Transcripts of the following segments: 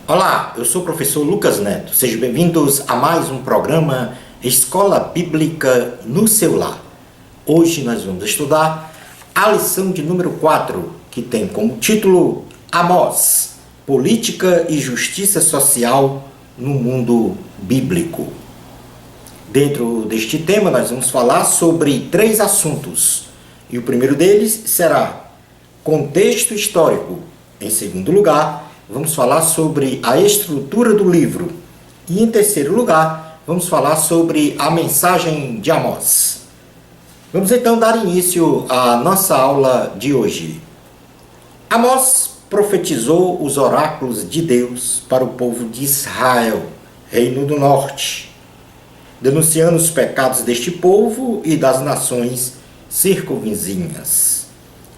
Olá, eu sou o professor Lucas Neto. Sejam bem-vindos a mais um programa Escola Bíblica no seu lar. Hoje nós vamos estudar a lição de número 4, que tem como título Amós, Política e Justiça Social no Mundo Bíblico. Dentro deste tema nós vamos falar sobre 3 assuntos. E o primeiro deles será contexto histórico. Em segundo lugar, vamos falar sobre a estrutura do livro. E em terceiro lugar, vamos falar sobre a mensagem de Amós. Vamos então dar início à nossa aula de hoje. Amós profetizou os oráculos de Deus para o povo de Israel, Reino do Norte, denunciando os pecados deste povo e das nações circunvizinhas,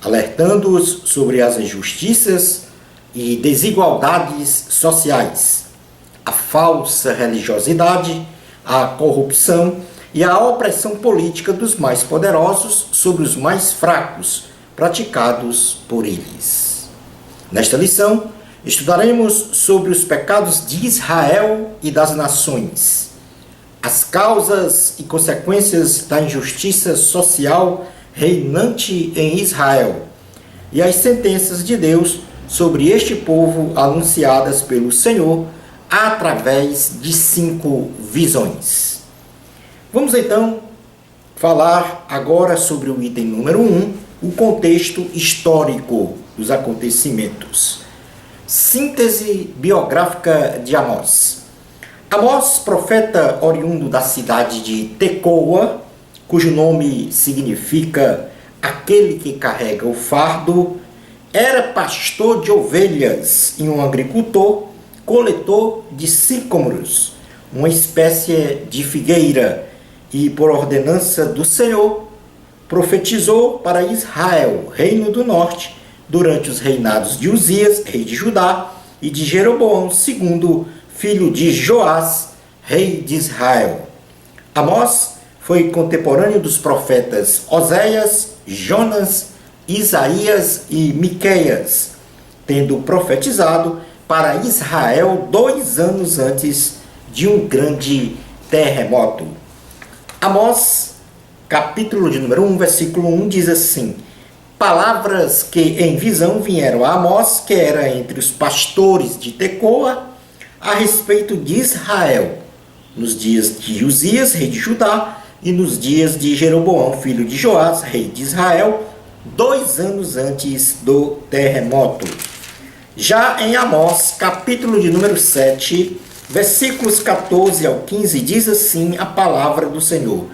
alertando-os sobre as injustiças e desigualdades sociais, a falsa religiosidade, a corrupção e a opressão política dos mais poderosos sobre os mais fracos, praticados por eles. Nesta lição, estudaremos sobre os pecados de Israel e das nações, as causas e consequências da injustiça social reinante em Israel e as sentenças de Deus sobre este povo anunciadas pelo Senhor através de 5 visões. Vamos então falar agora sobre o item número 1, o contexto histórico dos acontecimentos. Síntese biográfica de Amós. Amós, profeta oriundo da cidade de Tecoa, cujo nome significa aquele que carrega o fardo, era pastor de ovelhas e um agricultor, coletor de sicômoros, uma espécie de figueira, e por ordenança do Senhor, profetizou para Israel, Reino do Norte, durante os reinados de Uzias, rei de Judá, e de Jeroboão II, filho de Joás, rei de Israel. Amós foi contemporâneo dos profetas Oséias, Jonas, Isaías e Miqueias, tendo profetizado para Israel 2 anos antes de um grande terremoto. Amós, capítulo de número 1, versículo 1, diz assim: palavras que em visão vieram a Amós, que era entre os pastores de Tecoa, a respeito de Israel, nos dias de Uzias, rei de Judá, e nos dias de Jeroboão, filho de Joás, rei de Israel, 2 anos antes do terremoto. Já em Amós, capítulo de número 7, versículos 14 ao 15, diz assim a palavra do Senhor: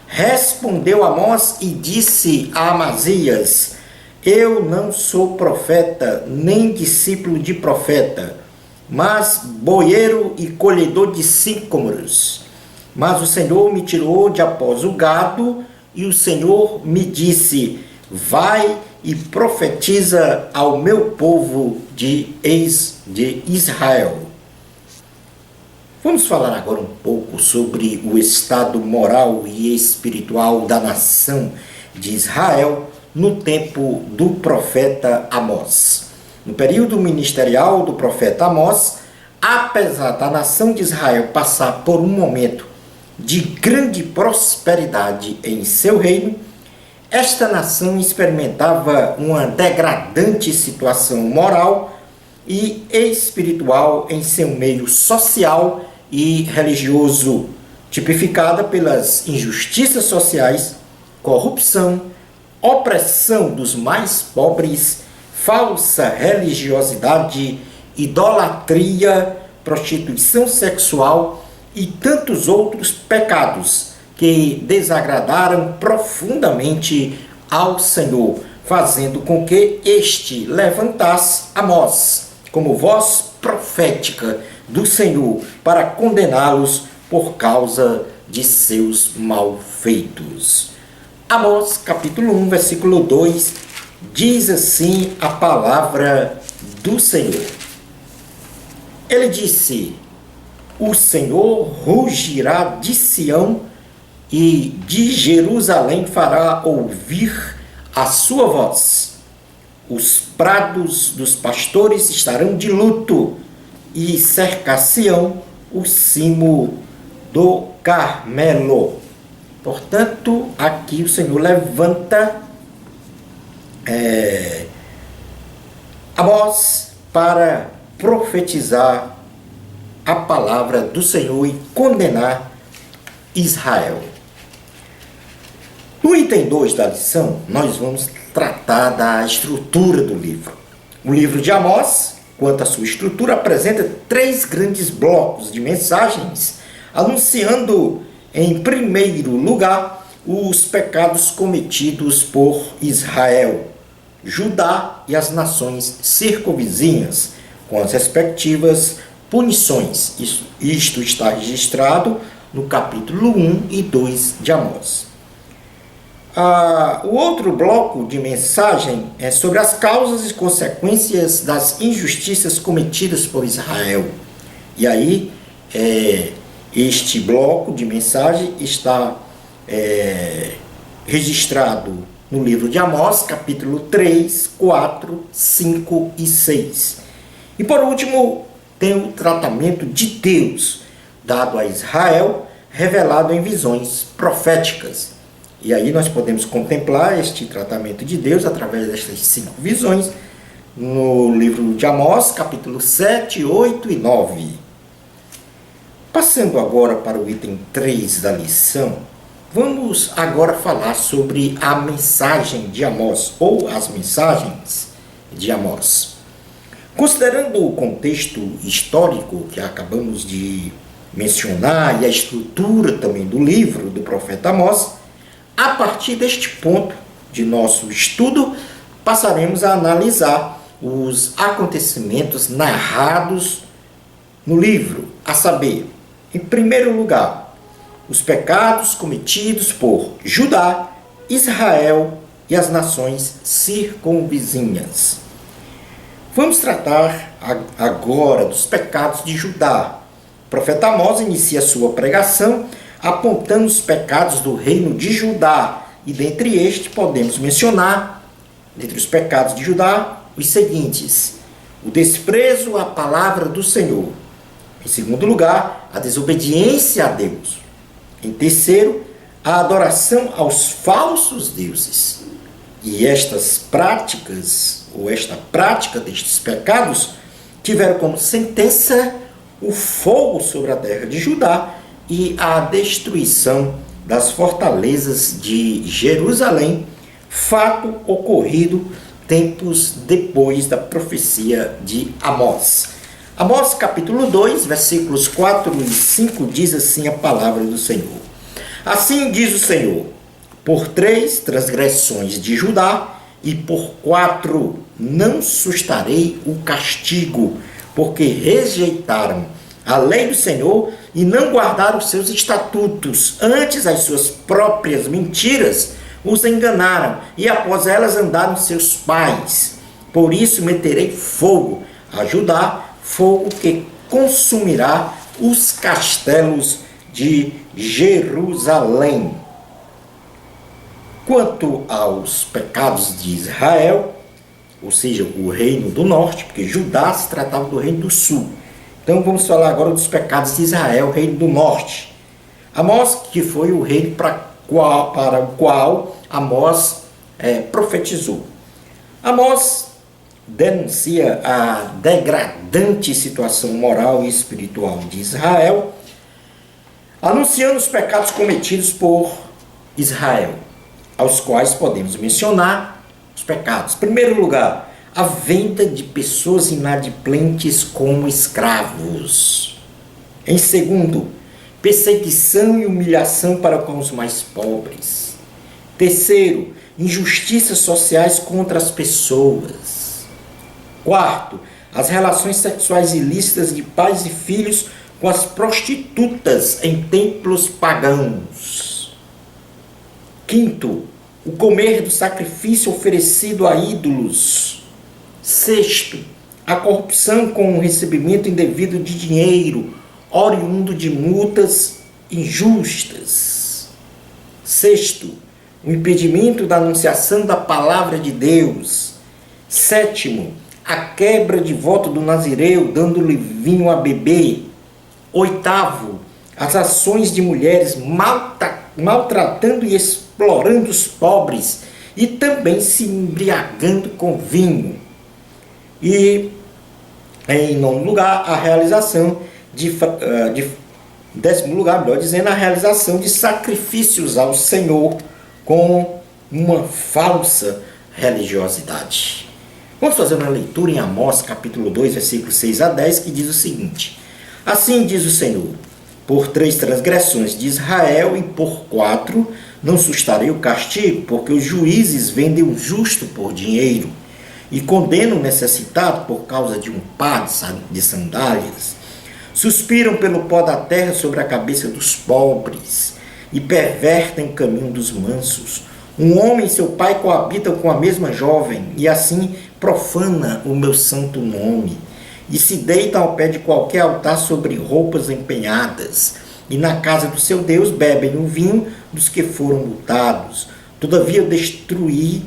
respondeu Amós e disse a Amazias: eu não sou profeta, nem discípulo de profeta, mas boieiro e colhedor de sicômoros. Mas o Senhor me tirou de após o gado, e o Senhor me disse: vai e profetiza ao meu povo de Israel. Vamos falar agora um pouco sobre o estado moral e espiritual da nação de Israel no tempo do profeta Amós. No período ministerial do profeta Amós, apesar da nação de Israel passar por um momento de grande prosperidade em seu reino, esta nação experimentava uma degradante situação moral e espiritual em seu meio social e religioso, tipificada pelas injustiças sociais, corrupção, opressão dos mais pobres, falsa religiosidade, idolatria, prostituição sexual e tantos outros pecados que desagradaram profundamente ao Senhor, fazendo com que este levantasse Amós como voz profética do Senhor para condená-los por causa de seus malfeitos. Amós, capítulo 1, versículo 2, diz assim a palavra do Senhor. Ele disse: o Senhor rugirá de Sião e de Jerusalém fará ouvir a sua voz. Os prados dos pastores estarão de luto, e cercar-se-ão o cimo do Carmelo. Portanto, aqui o Senhor levanta Amós para profetizar a palavra do Senhor e condenar Israel. No item 2 da lição, nós vamos tratar da estrutura do livro. O livro de Amós, quanto à sua estrutura, apresenta 3 grandes blocos de mensagens, anunciando, em primeiro lugar, os pecados cometidos por Israel, Judá e as nações circunvizinhas, com as respectivas punições. Isto está registrado no capítulo 1 e 2 de Amós. O outro bloco de mensagem é sobre as causas e consequências das injustiças cometidas por Israel. E aí, este bloco de mensagem está registrado no livro de Amós, capítulo 3, 4, 5 e 6. E por último, tem o tratamento de Deus dado a Israel, revelado em visões proféticas. E aí nós podemos contemplar este tratamento de Deus através destas 5 visões no livro de Amós, capítulo 7, 8 e 9. Passando agora para o item 3 da lição, vamos agora falar sobre a mensagem de Amós, ou as mensagens de Amós. Considerando o contexto histórico que acabamos de mencionar e a estrutura também do livro do profeta Amós, a partir deste ponto de nosso estudo, passaremos a analisar os acontecimentos narrados no livro, a saber, em primeiro lugar, os pecados cometidos por Judá, Israel e as nações circunvizinhas. Vamos tratar agora dos pecados de Judá. O profeta Amós inicia sua pregação apontando os pecados do reino de Judá, e dentre estes podemos mencionar, dentre os pecados de Judá, os seguintes: o desprezo à palavra do Senhor. Em segundo lugar, a desobediência a Deus. Em terceiro, a adoração aos falsos deuses. E estas práticas, ou esta prática destes pecados, tiveram como sentença o fogo sobre a terra de Judá e a destruição das fortalezas de Jerusalém, fato ocorrido tempos depois da profecia de Amós. Amós capítulo 2, versículos 4 e 5 diz assim a palavra do Senhor. Assim diz o Senhor: por 3 transgressões de Judá e por 4 não sustarei o castigo, porque rejeitaram a lei do Senhor e não guardaram os seus estatutos. Antes, as suas próprias mentiras os enganaram, e após elas andaram seus pais. Por isso meterei fogo a Judá, fogo que consumirá os castelos de Jerusalém. Quanto aos pecados de Israel, ou seja, o reino do norte, porque Judá se tratava do reino do sul. Então vamos falar agora dos pecados de Israel, reino do norte. Amós, que foi o reino para o qual Amós profetizou. Amós denuncia a degradante situação moral e espiritual de Israel, anunciando os pecados cometidos por Israel, aos quais podemos mencionar os pecados. Em primeiro lugar, a venda de pessoas inadimplentes como escravos. Em segundo, perseguição e humilhação para com os mais pobres. Terceiro, injustiças sociais contra as pessoas. Quarto, as relações sexuais ilícitas de pais e filhos com as prostitutas em templos pagãos. Quinto, o comer do sacrifício oferecido a ídolos. Sexto, a corrupção com o recebimento indevido de dinheiro, oriundo de multas injustas. Sexto, o impedimento da anunciação da palavra de Deus. Sétimo, a quebra de voto do nazireu, dando-lhe vinho a beber. 8º, as ações de mulheres maltratando e explorando os pobres e também se embriagando com vinho. E, em 9º lugar, a realização de 10º lugar, melhor dizendo, a realização de sacrifícios ao Senhor com uma falsa religiosidade. Vamos fazer uma leitura em Amós, capítulo 2, versículos 6 a 10, que diz o seguinte: Assim diz o Senhor: por 3 transgressões de Israel e por 4 não sustarei o castigo, porque os juízes vendem o justo por dinheiro e condenam o necessitado por causa de um par de sandálias. Suspiram pelo pó da terra sobre a cabeça dos pobres e pervertem o caminho dos mansos. Um homem e seu pai coabitam com a mesma jovem e assim profana o meu santo nome. E se deitam ao pé de qualquer altar sobre roupas empenhadas. E na casa do seu Deus bebem o vinho dos que foram multados. Todavia eu destruí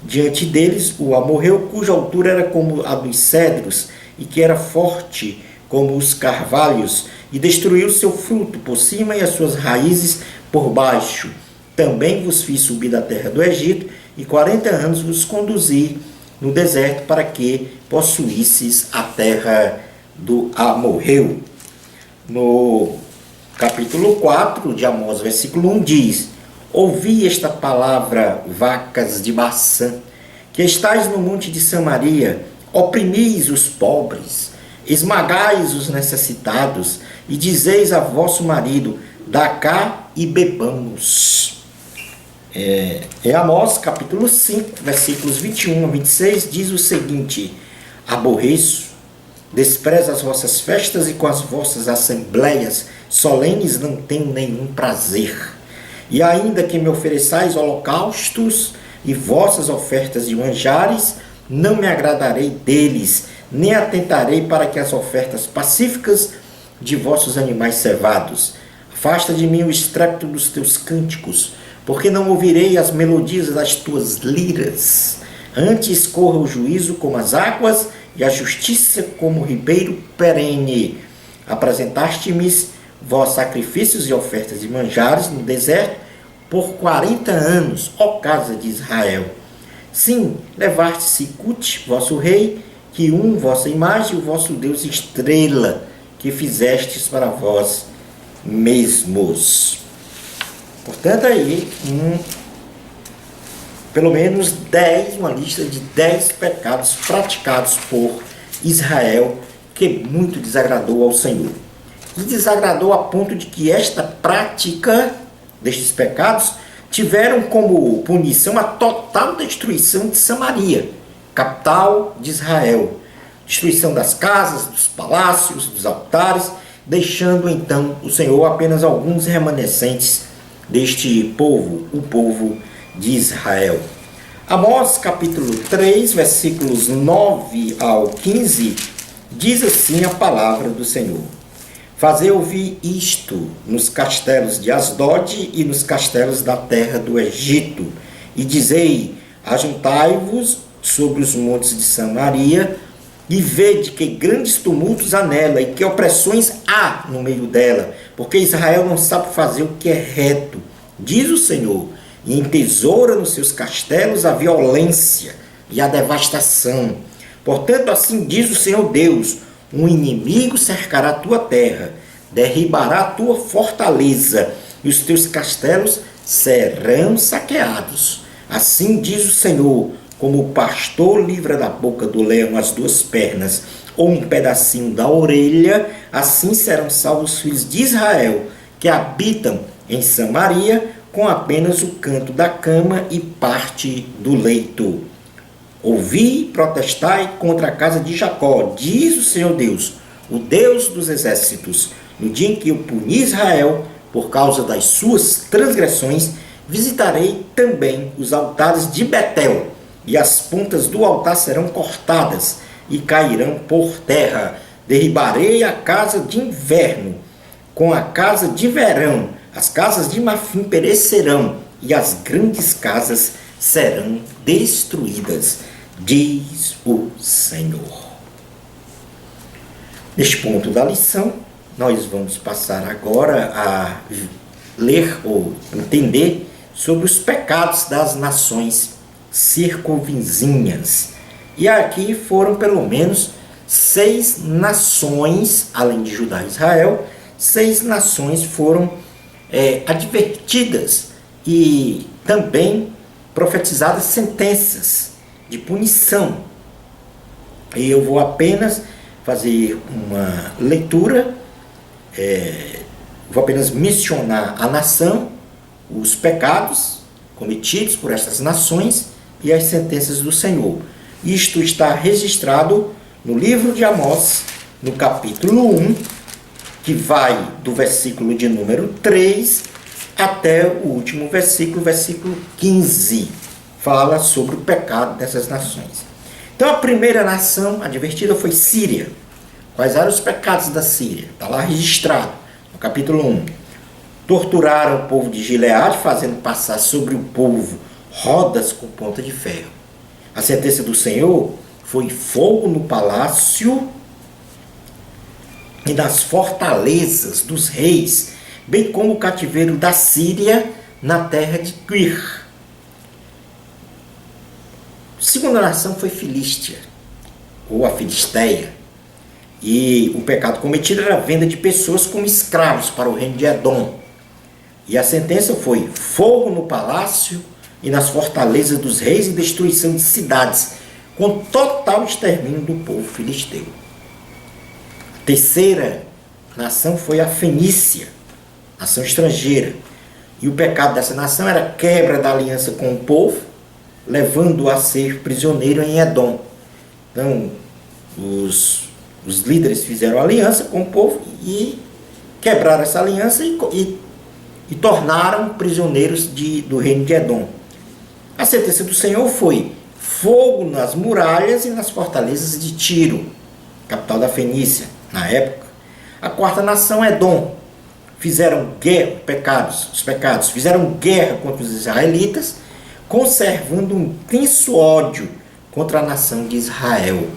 diante deles o amorreu, cuja altura era como a dos cedros, e que era forte como os carvalhos, e destruiu seu fruto por cima e as suas raízes por baixo. Também vos fiz subir da terra do Egito, e 40 anos vos conduzi no deserto para que possuísseis a terra do amorreu. No capítulo 4 de Amós, versículo 1 diz: Ouvi esta palavra, vacas de Baçã, que estais no monte de Samaria, oprimis os pobres, esmagais os necessitados, e dizeis a vosso marido: dá cá e bebamos. Em Amós, capítulo 5, versículos 21 a 26, diz o seguinte: Aborreço, desprezo as vossas festas e com as vossas assembleias solenes não tenho nenhum prazer. E ainda que me ofereçais holocaustos e vossas ofertas de manjares, não me agradarei deles, nem atentarei para que as ofertas pacíficas de vossos animais cevados. Afasta de mim o estrépito dos teus cânticos, porque não ouvirei as melodias das tuas liras. Antes corra o juízo como as águas e a justiça como o ribeiro perene. Apresentaste-me vós sacrifícios e ofertas de manjares no deserto por 40 anos, ó casa de Israel. Sim, levaste Sicute, vosso rei, que vossa imagem, o vosso Deus estrela, que fizestes para vós mesmos. Portanto, aí, pelo menos 10, uma lista de 10 pecados praticados por Israel, que muito desagradou ao Senhor. E desagradou a ponto de que esta prática destes pecados tiveram como punição a total destruição de Samaria, capital de Israel. Destruição das casas, dos palácios, dos altares, deixando então o Senhor apenas alguns remanescentes deste povo, o povo de Israel. Amós capítulo 3, versículos 9 ao 15, diz assim a palavra do Senhor: Fazei ouvir isto nos castelos de Asdod e nos castelos da terra do Egito, e dizei: ajuntai-vos sobre os montes de Samaria, e vede que grandes tumultos há nela, e que opressões há no meio dela, porque Israel não sabe fazer o que é reto, diz o Senhor, e entesoura nos seus castelos a violência e a devastação. Portanto, assim diz o Senhor Deus: um inimigo cercará a tua terra, derribará a tua fortaleza, e os teus castelos serão saqueados. Assim diz o Senhor: como o pastor livra da boca do leão as 2 pernas, ou um pedacinho da orelha, assim serão salvos os filhos de Israel, que habitam em Samaria, com apenas o canto da cama e parte do leito. Ouvi e protestai contra a casa de Jacó, diz o Senhor Deus, o Deus dos exércitos, no dia em que eu puni Israel por causa das suas transgressões, visitarei também os altares de Betel, e as pontas do altar serão cortadas e cairão por terra. Derribarei a casa de inverno com a casa de verão, as casas de marfim perecerão, e as grandes casas serão destruídas, diz o Senhor. Neste ponto da lição, nós vamos passar agora a ler ou entender sobre os pecados das nações circunvizinhas. E aqui foram pelo menos 6 nações, além de Judá e Israel, 6 nações foram advertidas e também profetizadas sentenças de punição. E eu vou apenas fazer uma leitura, vou apenas mencionar a nação, os pecados cometidos por estas nações e as sentenças do Senhor. Isto está registrado no livro de Amós, no capítulo 1, que vai do versículo de número 3 até o último versículo, versículo 15, fala sobre o pecado dessas nações. Então a primeira nação advertida foi Síria. Quais eram os pecados da Síria? Está lá registrado, no capítulo 1. Torturaram o povo de Gileade, fazendo passar sobre o povo rodas com ponta de ferro. A sentença do Senhor foi fogo no palácio e nas fortalezas dos reis, bem como o cativeiro da Síria na terra de Quir. A segunda nação foi Filístia, ou a Filisteia. E o pecado cometido era a venda de pessoas como escravos para o reino de Edom. E a sentença foi fogo no palácio e nas fortalezas dos reis e destruição de cidades, com total extermínio do povo filisteu. A terceira nação foi a Fenícia, nação estrangeira. E o pecado dessa nação era a quebra da aliança com o povo, levando-o a ser prisioneiro em Edom. Então, os líderes fizeram aliança com o povo e quebraram essa aliança e tornaram prisioneiros do reino de Edom. A sentença do Senhor foi fogo nas muralhas e nas fortalezas de Tiro, capital da Fenícia, na época. A quarta nação, Edom, fizeram guerra, os pecados, fizeram guerra contra os israelitas, conservando um intenso ódio contra a nação de Israel.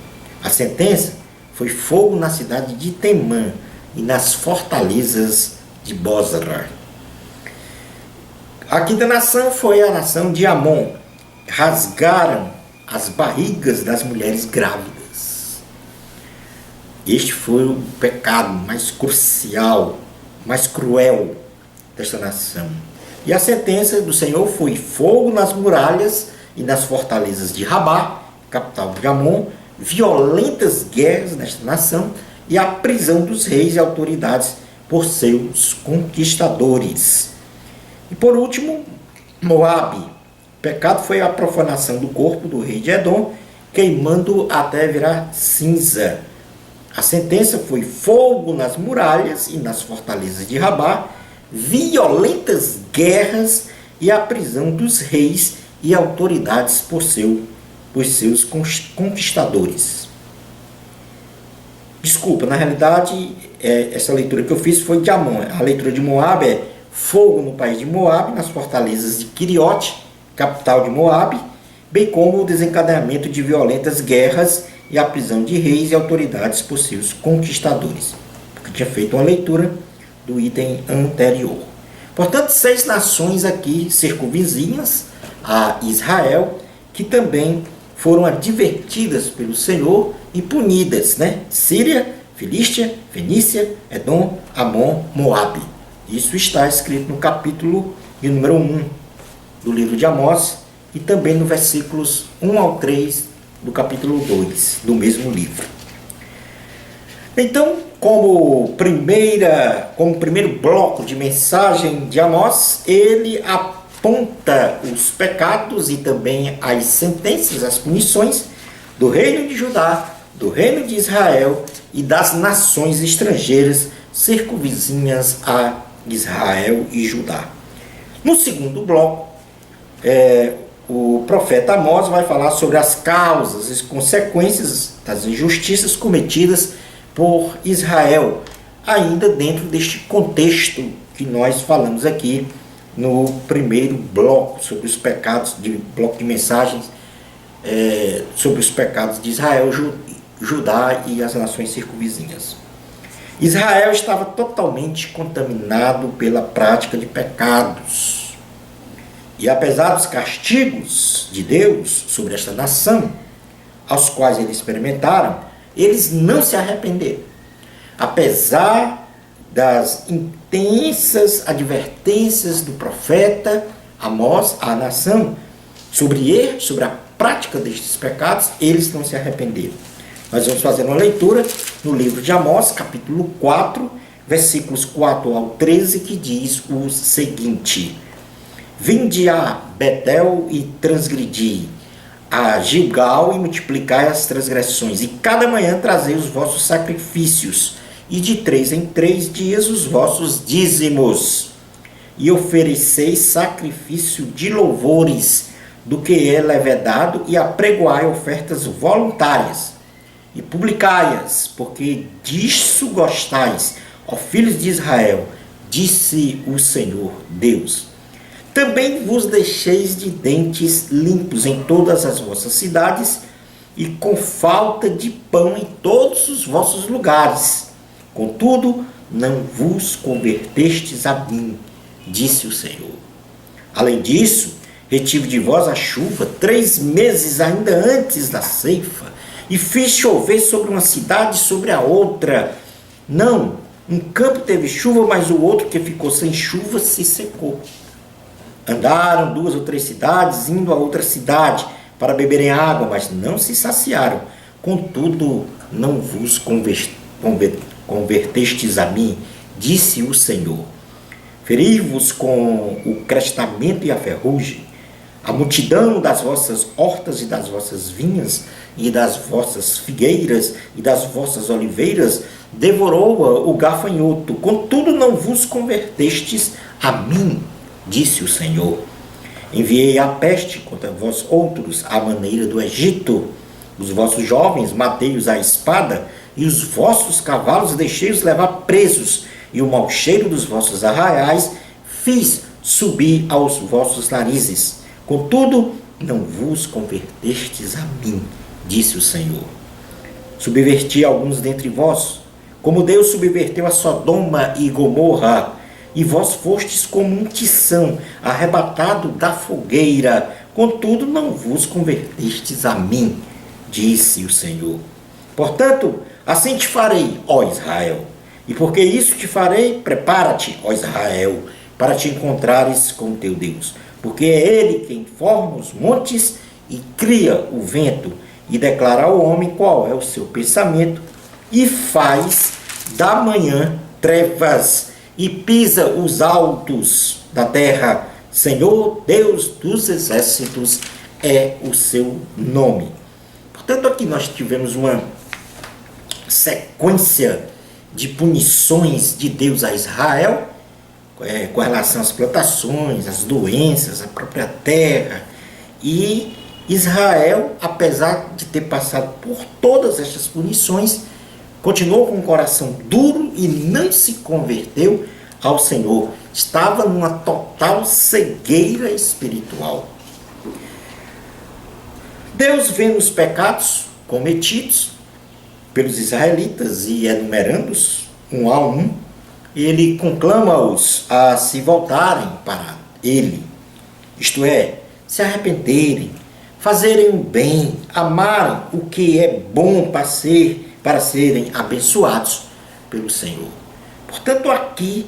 A sentença foi fogo na cidade de Temã e nas fortalezas de Bozra. A quinta nação foi a nação de Amon. Rasgaram as barrigas das mulheres grávidas. Este foi o pecado mais crucial, mais cruel desta nação. E a sentença do Senhor foi fogo nas muralhas e nas fortalezas de Rabá, capital de Amon, violentas guerras nesta nação e a prisão dos reis e autoridades por seus conquistadores. E por último, Moabe. O pecado foi a profanação do corpo do rei de Edom, queimando até virar cinza. A sentença foi fogo nas muralhas e nas fortalezas de Rabá, violentas guerras e a prisão dos reis e autoridades por seus conquistadores. Desculpa, na realidade, essa leitura que eu fiz foi de Amon. A leitura de Moabe é fogo no país de Moabe, nas fortalezas de Quiriote, capital de Moabe, bem como o desencadeamento de violentas guerras e a prisão de reis e autoridades por seus conquistadores. Porque tinha feito uma leitura do item anterior. Portanto, 6 nações aqui circunvizinhas a Israel, que também foram advertidas pelo Senhor e punidas, Síria, Filístia, Fenícia, Edom, Amon, Moabe. Isso está escrito no capítulo de número 1 do livro de Amós e também no versículos 1 ao 3 do capítulo 2 do mesmo livro. Então, como primeiro bloco de mensagem de Amós, ele aponta os pecados e também as sentenças, as punições do reino de Judá, do reino de Israel e das nações estrangeiras circunvizinhas a Israel e Judá. No segundo bloco, o profeta Amós vai falar sobre as causas e consequências das injustiças cometidas por Israel, ainda dentro deste contexto que nós falamos aqui no primeiro bloco, sobre os pecados, bloco de mensagens sobre os pecados de Israel, Judá e as nações circunvizinhas. Israel estava totalmente contaminado pela prática de pecados. E apesar dos castigos de Deus sobre esta nação, aos quais eles experimentaram, eles não se arrependeram. Apesar das intensas advertências do profeta Amós à nação sobre erros, sobre a prática destes pecados, eles não se arrependeram. Nós vamos fazer uma leitura no livro de Amós, capítulo 4, versículos 4 ao 13, que diz o seguinte: Vinde a Betel e transgredi, a Gilgal e multiplicai as transgressões, e cada manhã trazei os vossos sacrifícios, e de 3 em 3 dias os vossos dízimos, e ofereceis sacrifício de louvores, do que é levedado, e apregoai ofertas voluntárias, e publicai-as, porque disso gostais, ó filhos de Israel, disse o Senhor Deus. Também vos deixeis de dentes limpos em todas as vossas cidades, e com falta de pão em todos os vossos lugares. Contudo, não vos convertestes a mim, disse o Senhor. Além disso, retive de vós a chuva 3 meses ainda antes da ceifa, e fiz chover sobre uma cidade e sobre a outra. Não, um campo teve chuva, mas o outro que ficou sem chuva se secou. Andaram 2 ou 3 cidades, indo a outra cidade para beberem água, mas não se saciaram. Contudo, não vos convertestes a mim, disse o Senhor. Feri-vos com o crestamento e a ferrugem, a multidão das vossas hortas e das vossas vinhas, e das vossas figueiras e das vossas oliveiras, devorou-a o gafanhoto. Contudo, não vos convertestes a mim, disse o Senhor. Enviei a peste contra vós outros, à maneira do Egito. Os vossos jovens matei-os à espada, e os vossos cavalos deixei-os levar presos, e o mau cheiro dos vossos arraiais fiz subir aos vossos narizes. Contudo, não vos convertestes a mim, disse o Senhor. Subverti alguns dentre vós, como Deus subverteu a Sodoma e Gomorra, e vós fostes como um tição arrebatado da fogueira. Contudo, não vos convertestes a mim, disse o Senhor. Portanto, assim te farei, ó Israel. E porque isso te farei, prepara-te, ó Israel, para te encontrares com o teu Deus. Porque é Ele quem forma os montes e cria o vento, e declara ao homem qual é o seu pensamento, e faz da manhã trevas, e pisa os altos da terra. Senhor, Deus dos exércitos, é o seu nome. Portanto, aqui nós tivemos uma sequência de punições de Deus a Israel, com relação às plantações, às doenças, à própria terra. E Israel, apesar de ter passado por todas estas punições, continuou com o coração duro e não se converteu ao Senhor. Estava numa total cegueira espiritual. Deus, vendo os pecados cometidos pelos israelitas e enumerando-os um a um, ele conclama-os a se voltarem para ele, isto é, se arrependerem, fazerem o bem, amarem o que é bom para serem abençoados pelo Senhor. Portanto, aqui,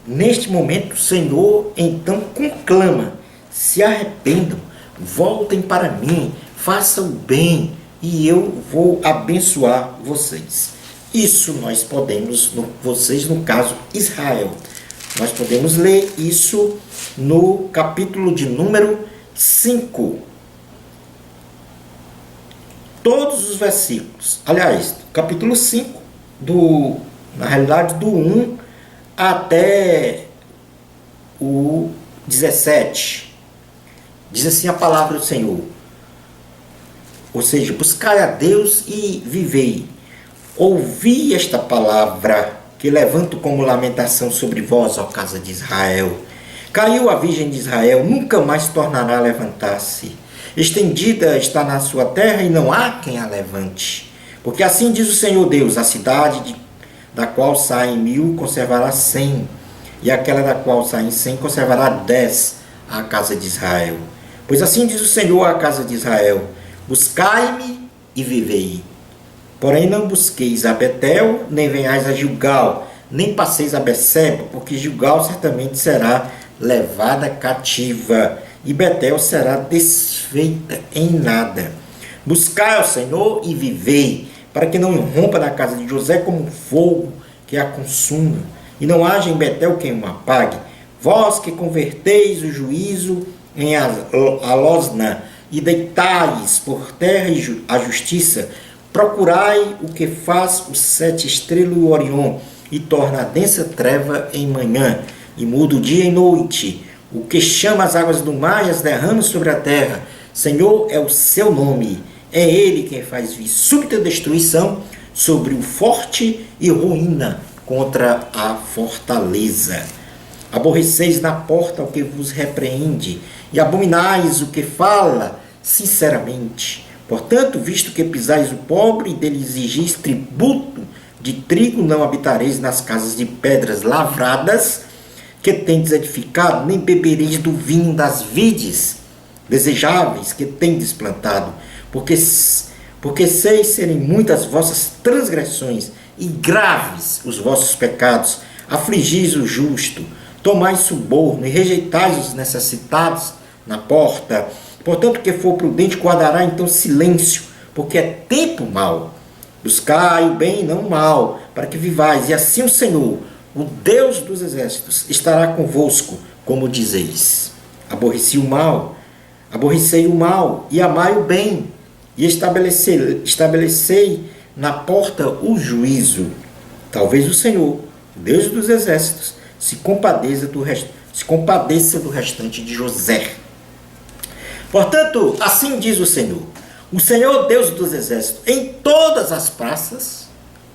neste momento, o Senhor então conclama: se arrependam, voltem para mim, façam o bem e eu vou abençoar vocês. Isso nós podemos, vocês no caso Israel, nós podemos ler isso no capítulo de número 5. Todos os versículos, aliás, capítulo 5, na realidade do 1 até o 17. Diz assim a palavra do Senhor. Ou seja, buscai a Deus e vivei. Ouvi esta palavra que levanto como lamentação sobre vós, ó casa de Israel. Caiu a virgem de Israel, nunca mais tornará a levantar-se. Estendida está na sua terra e não há quem a levante. Porque assim diz o Senhor Deus, a cidade da qual saem 1000 conservará 100, e aquela da qual saem 100 conservará 10, a casa de Israel. Pois assim diz o Senhor à casa de Israel: buscai-me e vivei. Porém não busqueis a Betel, nem venhais a Gilgal, nem passeis a Beceba, porque Gilgal certamente será levada cativa, e Betel será desfeita em nada. Buscai ao Senhor e vivei, para que não irrompa da casa de José como um fogo que a consuma, e não haja em Betel quem o apague. Vós que converteis o juízo em alosna, e deitais por terra a justiça, procurai o que faz o 7 estrelas e o Orion, e torna a densa treva em manhã, e muda o dia em noite, o que chama as águas do mar e as derrama sobre a terra. Senhor é o seu nome, é ele quem faz vir súbita destruição sobre o forte e ruína contra a fortaleza. Aborreceis na porta o que vos repreende, e abominais o que fala sinceramente. Portanto, visto que pisais o pobre e dele exigis tributo de trigo, não habitareis nas casas de pedras lavradas que tendes edificado, nem bebereis do vinho das vides desejáveis que tendes plantado, porque seis serem muitas vossas transgressões e graves os vossos pecados. Afligis o justo, tomais suborno e rejeitais os necessitados na porta. Portanto, que for prudente guardará então silêncio, porque é tempo mau. Buscai o bem e não o mal, para que vivais, e assim o Senhor, o Deus dos exércitos, estará convosco, como dizeis. Aborreci o mal, aborrecei o mal, e amai o bem, e estabelecei na porta o juízo. Talvez o Senhor, o Deus dos exércitos, se compadeça do restante de José. Portanto, assim diz o Senhor Deus dos exércitos: em todas as praças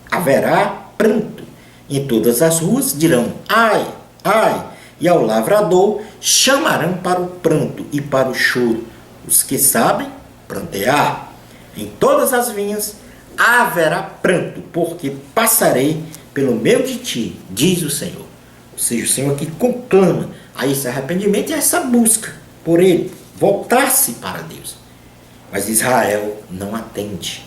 haverá pranto, em todas as ruas dirão ai, ai, e ao lavrador chamarão para o pranto e para o choro os que sabem prantear. Em todas as vinhas haverá pranto, porque passarei pelo meio de ti, diz o Senhor. Ou seja, o Senhor aqui conclama a esse arrependimento e a essa busca por ele, voltar-se para Deus. Mas Israel não atende.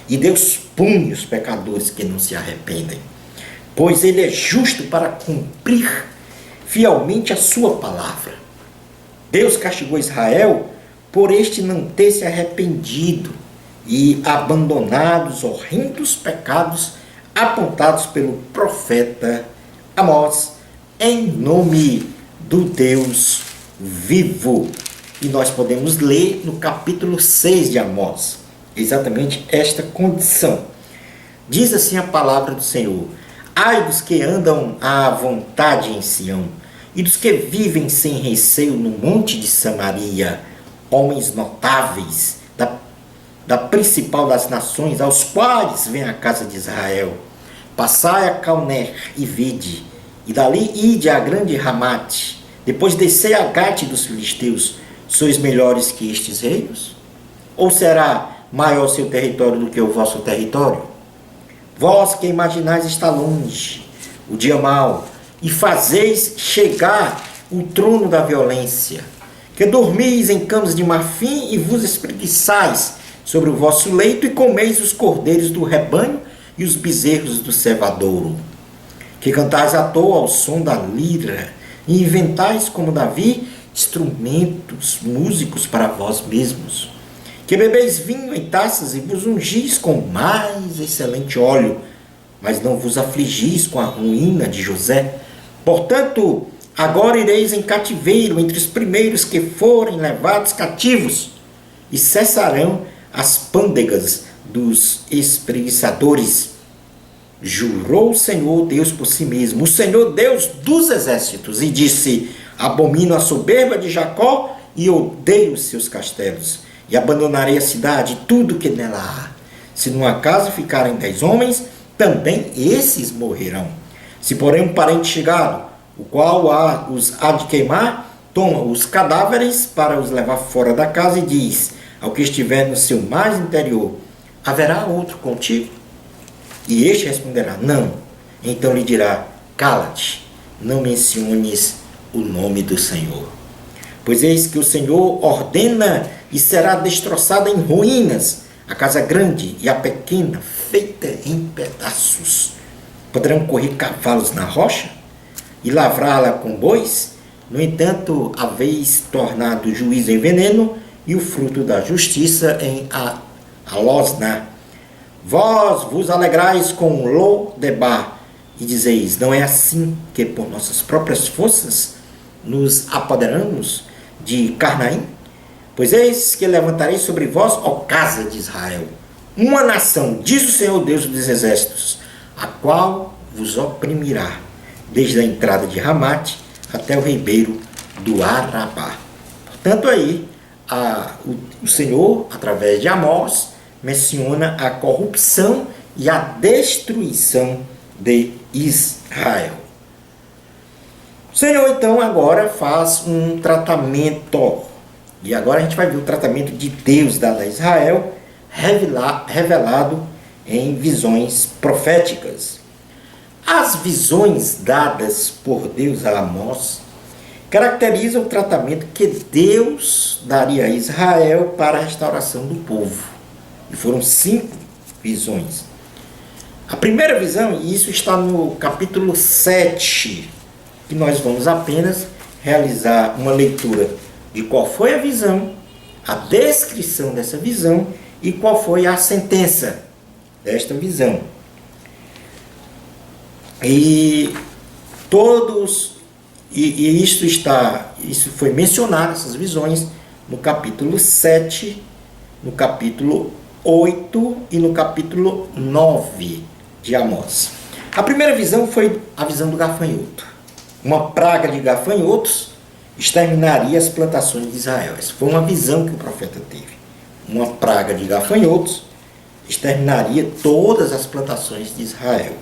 E Deus pune os pecadores que não se arrependem, pois ele é justo para cumprir fielmente a sua palavra. Deus castigou Israel por este não ter se arrependido e abandonado os horrendos pecados apontados pelo profeta Amós, em nome do Deus vivo. E nós podemos ler no capítulo 6 de Amós exatamente esta condição. Diz assim a palavra do Senhor: ai dos que andam à vontade em Sião, e dos que vivem sem receio no monte de Samaria, homens notáveis da principal das nações, aos quais vem a casa de Israel. Passai a Calner e vide, e dali ide a grande Ramate, depois descei a Gate dos filisteus. Sois melhores que estes reinos? Ou será maior seu território do que o vosso território? Vós que imaginais estar longe o dia mau, e fazeis chegar o trono da violência, que dormis em camas de marfim e vos espreguiçais sobre o vosso leito, e comeis os cordeiros do rebanho e os bezerros do cevadouro, que cantais à toa ao som da lira, e inventais como Davi instrumentos músicos para vós mesmos, que bebeis vinho em taças e vos ungis com mais excelente óleo, mas não vos afligis com a ruína de José. Portanto, agora ireis em cativeiro entre os primeiros que forem levados cativos, e cessarão as pândegas dos espreguiçadores. Jurou o Senhor Deus por si mesmo, o Senhor Deus dos exércitos, e disse: abomino a soberba de Jacó e odeio os seus castelos, e abandonarei a cidade e tudo que nela há. Se numa casa ficarem 10 homens, também esses morrerão. Se porém um parente chegado, o qual os há de queimar, toma os cadáveres para os levar fora da casa e diz: ao que estiver no seu mais interior: haverá outro contigo? E este responderá: não. Então lhe dirá: cala-te, não menciones o nome do Senhor. Pois eis que o Senhor ordena e será destroçada em ruínas a casa grande e a pequena, feita em pedaços. Poderão correr cavalos na rocha e lavrá-la com bois? No entanto, haveis tornado o juízo em veneno e o fruto da justiça em alosna. Vós vos alegrais com Lodebar e dizeis: não é assim que por nossas próprias forças nos apoderamos de Carnaim? Pois eis que levantarei sobre vós, ó casa de Israel, uma nação, diz o Senhor Deus dos exércitos, a qual vos oprimirá, desde a entrada de Ramate até o ribeiro do Arabá. Portanto, aí, o Senhor, através de Amós, menciona a corrupção e a destruição de Israel. O Senhor, então, agora faz um tratamento. E agora a gente vai ver o tratamento de Deus dado a Israel, revelado em visões proféticas. As visões dadas por Deus a Amós caracterizam o tratamento que Deus daria a Israel para a restauração do povo. E foram 5 visões. A primeira visão, e isso está no capítulo 7, que nós vamos apenas realizar uma leitura de qual foi a visão, a descrição dessa visão e qual foi a sentença desta visão. E isso foi mencionado, essas visões, no capítulo 7, no capítulo 8 e no capítulo 9 de Amós. A primeira visão foi a visão do gafanhoto. Uma praga de gafanhotos exterminaria as plantações de Israel. Essa foi uma visão que o profeta teve. Uma praga de gafanhotos exterminaria todas as plantações de Israel.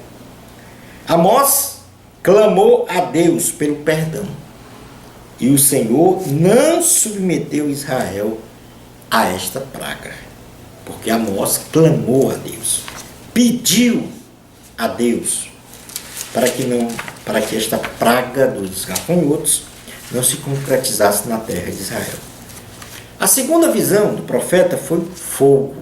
Amós clamou a Deus pelo perdão. E o Senhor não submeteu Israel a esta praga. Porque Amós clamou a Deus. Pediu a Deus para que esta praga dos gafanhotos não se concretizasse na terra de Israel. A segunda visão do profeta foi o fogo.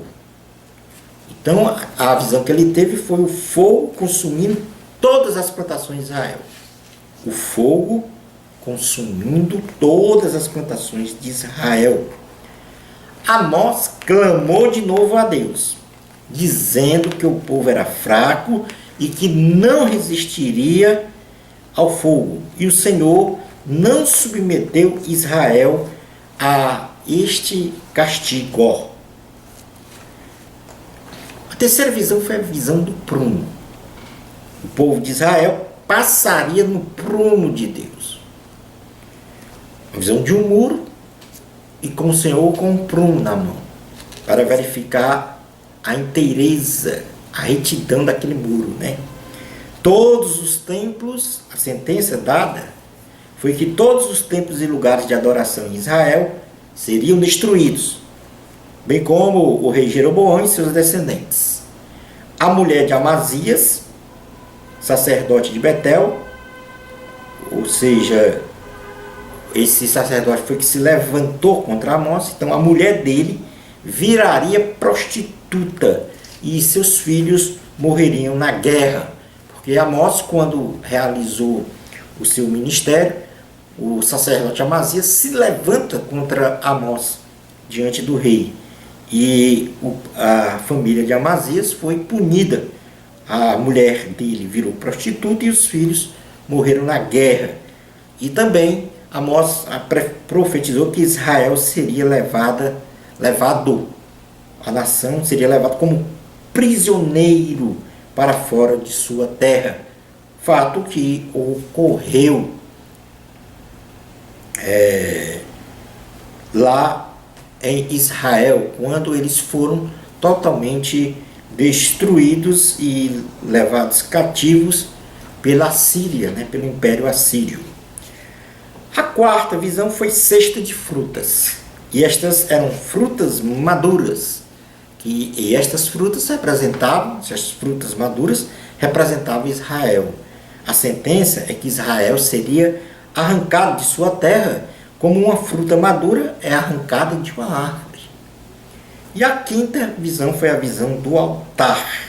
Então, a visão que ele teve foi o fogo consumindo todas as plantações de Israel. O fogo consumindo todas as plantações de Israel. Amós clamou de novo a Deus, dizendo que o povo era fraco e que não resistiria ao fogo. E o Senhor não submeteu Israel a este castigo. A terceira visão foi a visão do prumo. O povo de Israel passaria no prumo de Deus. A visão de um muro e com o Senhor com um prumo na mão, para verificar a inteireza, a retidão daquele muro, né? Todos os templos, a sentença dada foi que todos os templos e lugares de adoração em Israel seriam destruídos, bem como o rei Jeroboão e seus descendentes. A mulher de Amazias, sacerdote de Betel, ou seja, esse sacerdote foi que se levantou contra Amós, então a mulher dele viraria prostituta e seus filhos morreriam na guerra, porque Amós, quando realizou o seu ministério, o sacerdote Amazias se levanta contra Amós diante do rei, e a família de Amazias foi punida. A mulher dele virou prostituta e os filhos morreram na guerra. E também Amós profetizou que Israel seria levado, a nação seria levada como prisioneiro para fora de sua terra. Fato que ocorreu lá em Israel, quando eles foram totalmente destruídos e levados cativos pela Síria, pelo Império Assírio. A quarta visão foi cesta de frutas. E estas eram frutas maduras. E estas frutas representavam, essas frutas maduras, representavam Israel. A sentença é que Israel seria arrancado de sua terra, como uma fruta madura é arrancada de uma árvore. E a quinta visão foi a visão do altar,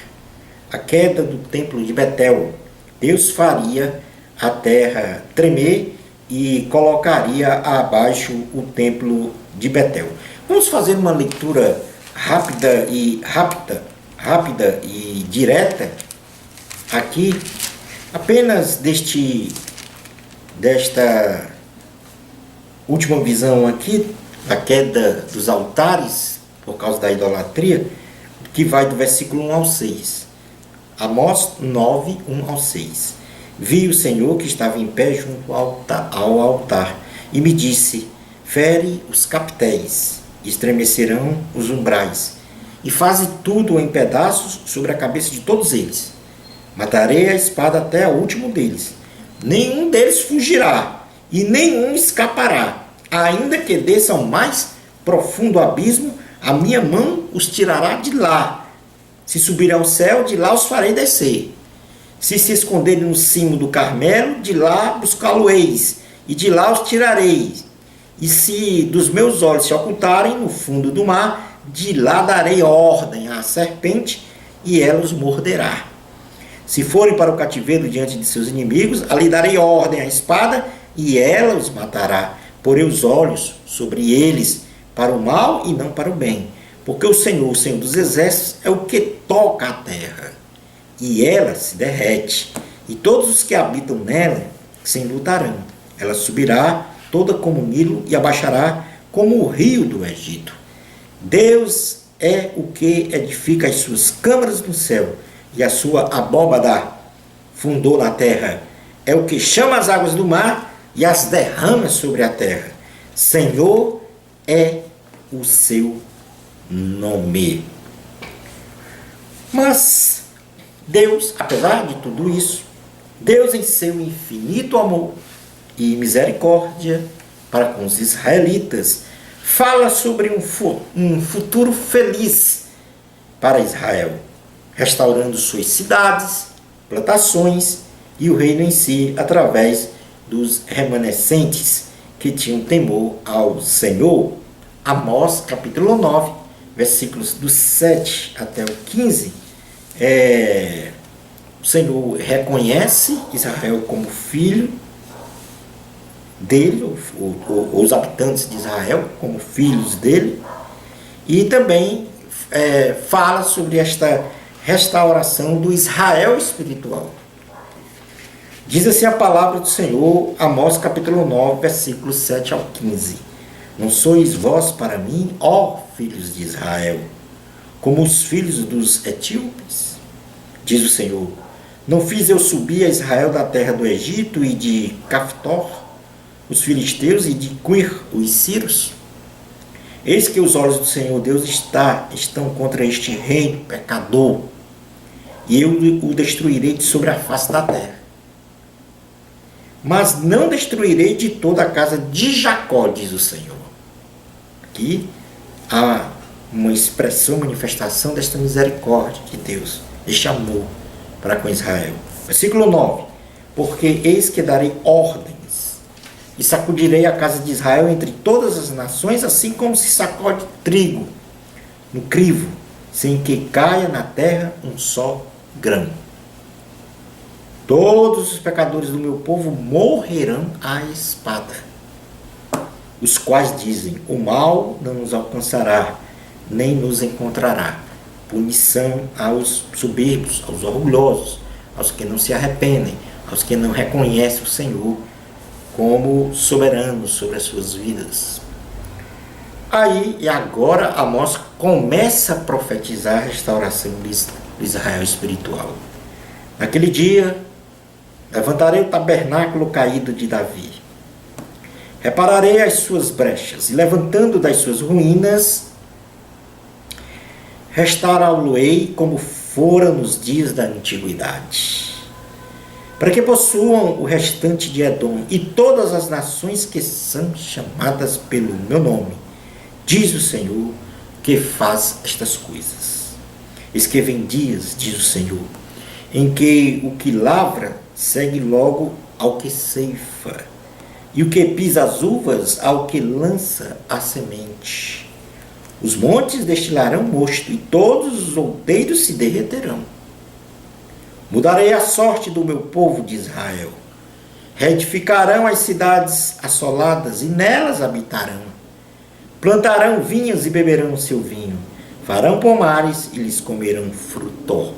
a queda do templo de Betel. Deus faria a terra tremer e colocaria abaixo o templo de Betel. Vamos fazer uma leitura rápida e direta aqui, apenas desta última visão aqui, a queda dos altares por causa da idolatria, que vai do versículo 1 ao 6. Amós 9, 1 ao 6. Vi o Senhor que estava em pé junto ao altar e me disse: fere os capitéis, estremecerão os umbrais, e faze tudo em pedaços sobre a cabeça de todos eles. Matarei a espada até o último deles. Nenhum deles fugirá, e nenhum escapará. Ainda que desça ao mais profundo abismo, a minha mão os tirará de lá. Se subir ao céu, de lá os farei descer. Se esconderem no cimo do Carmelo, de lá buscá-lo-eis, e de lá os tirarei. E se dos meus olhos se ocultarem no fundo do mar, de lá darei ordem à serpente, e ela os morderá. Se forem para o cativeiro diante de seus inimigos, ali darei ordem à espada, e ela os matará. Porei os olhos sobre eles para o mal e não para o bem. Porque o Senhor dos exércitos, é o que toca a terra, e ela se derrete, e todos os que habitam nela se enlutarão. Ela subirá toda como o Nilo e abaixará como o rio do Egito. Deus é o que edifica as suas câmaras no céu, e a sua abóbada fundou na terra. É o que chama as águas do mar e as derrama sobre a terra. Senhor é o seu nome. Mas Deus, apesar de tudo isso, Deus em seu infinito amor e misericórdia para com os israelitas, fala sobre um futuro feliz para Israel, restaurando suas cidades, plantações e o reino em si, através dos remanescentes que tinham temor ao Senhor. Amós capítulo 9, versículos do 7 até o 15, o Senhor reconhece Israel como filho dele, os habitantes de Israel como filhos dele, e também fala sobre esta restauração do Israel espiritual. Diz assim a palavra do Senhor, Amós capítulo 9, versículos 7 ao 15. Não sois vós para mim, ó filhos de Israel, como os filhos dos etíopes? Diz o Senhor, não fiz eu subir a Israel da terra do Egito e de Caftor, os filisteus, e de Quir, os sírios? Eis que os olhos do Senhor Deus estão contra este reino pecador, e eu o destruirei de sobre a face da terra. Mas não destruirei de toda a casa de Jacó, diz o Senhor. Aqui há uma expressão, manifestação desta misericórdia de Deus, deste amor para com Israel. Versículo 9. Porque eis que darei ordens, e sacudirei a casa de Israel entre todas as nações, assim como se sacode trigo no crivo, sem que caia na terra um só grão. Todos os pecadores do meu povo morrerão à espada, os quais dizem, o mal não nos alcançará, nem nos encontrará. Punição aos soberbos, aos orgulhosos, aos que não se arrependem, aos que não reconhecem o Senhor como soberano sobre as suas vidas. Aí, e agora, Amós começa a profetizar a restauração do Israel espiritual. Naquele dia, levantarei o tabernáculo caído de Davi, repararei as suas brechas, e levantando das suas ruínas, restaurá-lo-ei como fora nos dias da antiguidade, para que possuam o restante de Edom e todas as nações que são chamadas pelo meu nome, diz o Senhor, que faz estas coisas. Eis que vem dias, diz o Senhor, em que o que lavra segue logo ao que ceifa, e o que pisa as uvas ao que lança a semente. Os montes destilarão mosto, e todos os outeiros se derreterão. Mudarei a sorte do meu povo de Israel. Reedificarão as cidades assoladas, e nelas habitarão. Plantarão vinhas e beberão seu vinho. Farão pomares e lhes comerão fruto.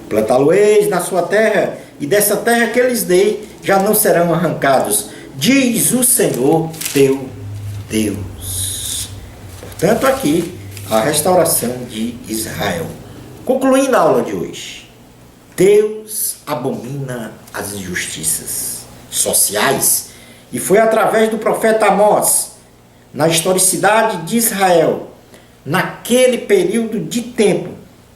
Plantá-lo-eis na sua terra, e dessa terra que lhes dei, já não serão arrancados, diz o Senhor teu Deus. Portanto, aqui, a restauração de Israel. Concluindo a aula de hoje, Deus abomina as injustiças sociais, e foi através do profeta Amós, na historicidade de Israel, naquele período de tempo,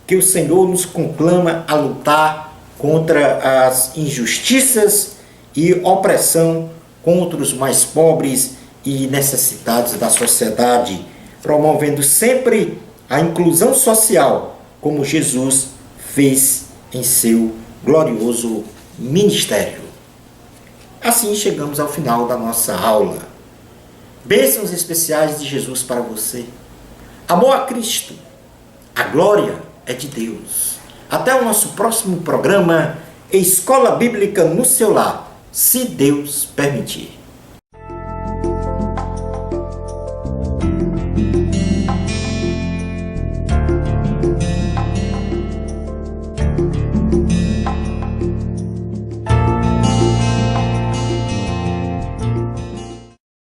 que o Senhor nos conclama a lutar contra as injustiças e opressão contra os mais pobres e necessitados da sociedade, promovendo sempre a inclusão social, como Jesus fez em seu glorioso ministério. Assim chegamos ao final da nossa aula. Bênçãos especiais de Jesus para você. Amor a Cristo. A glória é de Deus. Até o nosso próximo programa, Escola Bíblica no seu lar, se Deus permitir.